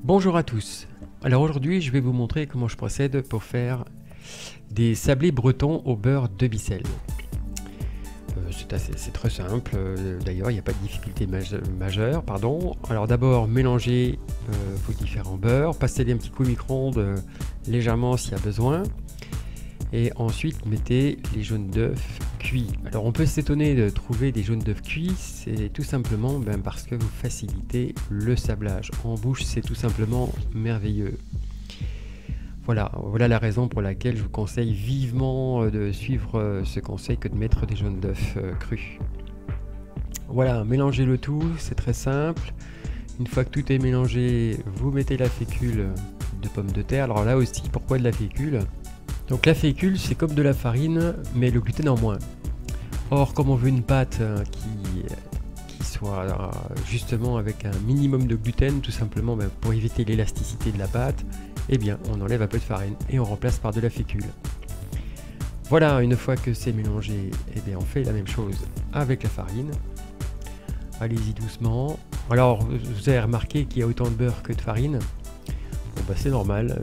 Bonjour à tous. Alors aujourd'hui je vais vous montrer comment je procède pour faire des sablés bretons au beurre de Bicelle. C'est très simple, d'ailleurs il n'y a pas de difficulté majeure. Alors d'abord mélangez vos différents beurres, passez-les un petit coup au micro-ondes légèrement s'il y a besoin. Et ensuite mettez les jaunes d'œufs cuits. Alors on peut s'étonner de trouver des jaunes d'œufs cuits, c'est tout simplement parce que vous facilitez le sablage. En bouche c'est tout simplement merveilleux. Voilà la raison pour laquelle je vous conseille vivement de suivre ce conseil que de mettre des jaunes d'œufs crus. Voilà, mélangez le tout, c'est très simple. Une fois que tout est mélangé, vous mettez la fécule de pommes de terre. Alors là aussi, pourquoi de la fécule ? Donc la fécule c'est comme de la farine mais le gluten en moins. Or comme on veut une pâte qui soit justement avec un minimum de gluten, tout simplement pour éviter l'élasticité de la pâte, eh bien on enlève un peu de farine et on remplace par de la fécule. Voilà, une fois que c'est mélangé, eh bien on fait la même chose avec la farine. Allez-y doucement. Alors vous avez remarqué qu'il y a autant de beurre que de farine. C'est normal,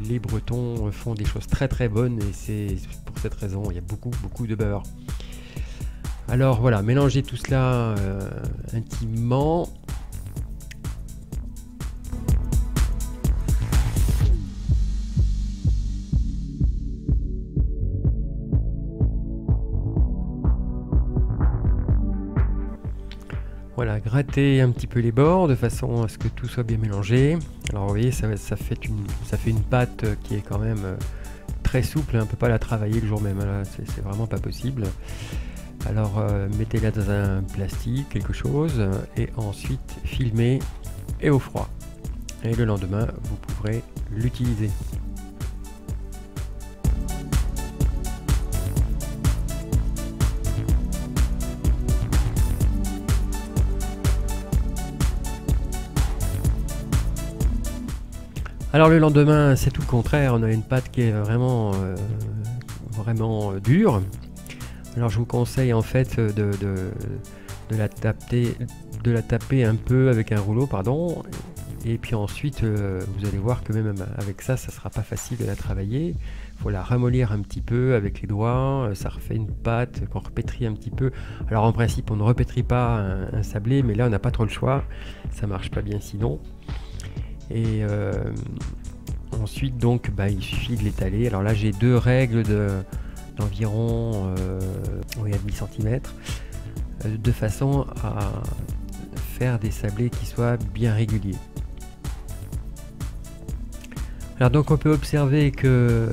les Bretons font des choses très bonnes et c'est pour cette raison il y a beaucoup de beurre. Alors voilà, mélangez tout cela intimement. Voilà, grattez un petit peu les bords de façon à ce que tout soit bien mélangé. Alors vous voyez, ça fait une pâte qui est quand même très souple, on ne peut pas la travailler le jour même, c'est vraiment pas possible. Alors mettez-la dans un plastique, quelque chose, et ensuite filmez et au froid. Et le lendemain, vous pourrez l'utiliser. Alors le lendemain, c'est tout le contraire, on a une pâte qui est vraiment dure. Alors je vous conseille en fait de la taper un peu avec un rouleau, et puis ensuite vous allez voir que même avec ça, ça sera pas facile de la travailler. Il faut la ramollir un petit peu avec les doigts, ça refait une pâte qu'on repétrit un petit peu. Alors en principe, on ne repétrit pas un sablé, mais là on n'a pas trop le choix, ça marche pas bien sinon. Et ensuite donc il suffit de l'étaler. Alors là j'ai deux règles d'environ 1,5 cm de façon à faire des sablés qui soient bien réguliers. Alors donc on peut observer que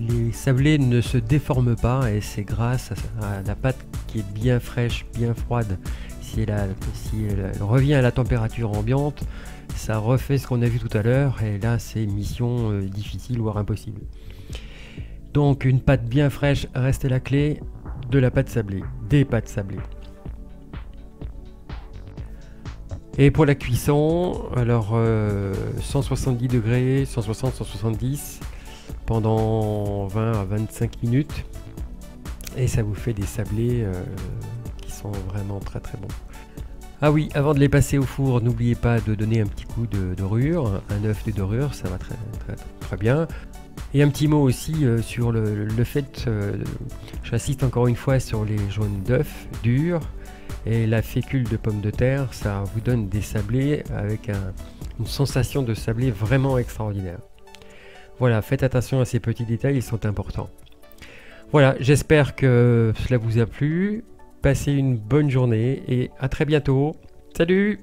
les sablés ne se déforment pas et c'est grâce à la pâte qui est bien fraîche, bien froide. Si elle revient à la température ambiante, ça refait ce qu'on a vu tout à l'heure et là c'est mission difficile voire impossible. Donc une pâte bien fraîche reste la clé de la pâte sablée, des pâtes sablées. Et pour la cuisson, alors 170 degrés, 160, 170 pendant 20 à 25 minutes et ça vous fait des sablés qui sont vraiment très bons. Ah oui, avant de les passer au four, n'oubliez pas de donner un petit coup de dorure, un œuf de dorure, ça va très bien. Et un petit mot aussi sur le fait, j'insiste encore une fois sur les jaunes d'œufs durs et la fécule de pommes de terre, ça vous donne des sablés avec une sensation de sablé vraiment extraordinaire. Voilà, faites attention à ces petits détails, ils sont importants. Voilà, j'espère que cela vous a plu. Passez une bonne journée et à très bientôt. Salut!